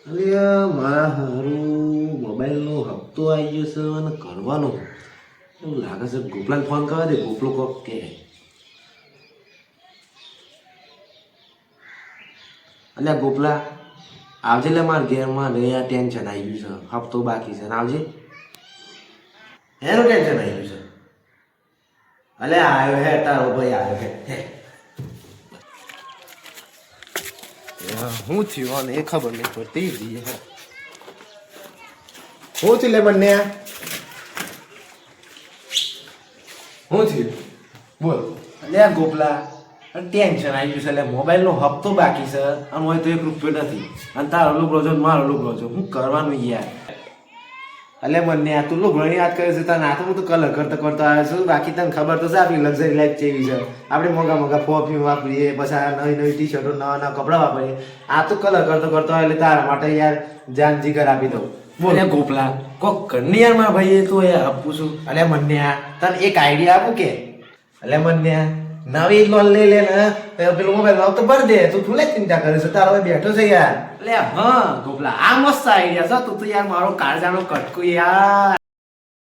અરે મારા હારું મોબાઈલનો હપ્તો આવી ગયો છે અને કરવાનો એવું લાગે છે. ગોપલાને ફોન કરવા દે, ગોપલો કોક કે અલ્યા ગોપલા આવજે લે મારા ઘેરમાં રે. આ ટેન્શન આવી ગયું છે, હપ્તો બાકી છે ને આવજે. એનું ટેન્શન આવી ગયું છે. અલ્યા આવ્યો હે તારો ભાઈ આવ્યો હે. હું થયું અને એ ખબર નહીં પડતી જઈએ. હું થયું લે બંને હું થયું બોલ. અલ્યા ગોપલા ટેન્શન આવી ગયું છે. એટલે મોબાઈલનો હપ્તો બાકી છે અને હોય તો 1 રૂપિયો નથી અને તારો લુગડો છો મારો લુગડો છો. શું કરવાનું યાર? એટલે મને આ તું લુગડોની યાદ કરે છે. તને આ તો હું તો કલર કરતો કરતો આવ્યો છું. બાકી તને ખબર તો છે આપણી લક્ઝરી લાઈફ કેવી છે. આપણે મોંઘા મોંઘા પરફ્યુમ વાપરીએ, પછી આ નવી નવી ટી શર્ટો નવા નવા કપડાં વાપરીએ. આ તો કલર કરતો કરતો આવે એટલે તારા માટે યાર જાન જીગર આપી દઉં. બોલે ગોપલા કોક કરની યાર મારા ભાઈ તો એ આપું છું. એટલે મને તને એક આઈડિયા આપું કે એટલે મને નવી લોન લઈ લે ને પેલું મોબાઈલ લાવ તો ભર દે. તું તું ચિંતા કરે છે, તારો ભાઈ બેઠો છે યાર. એટલે હા ગોપલા આ મસ્ત આઈડિયા છે. તું તો યાર મારો કાળજાનો કટકું યાર.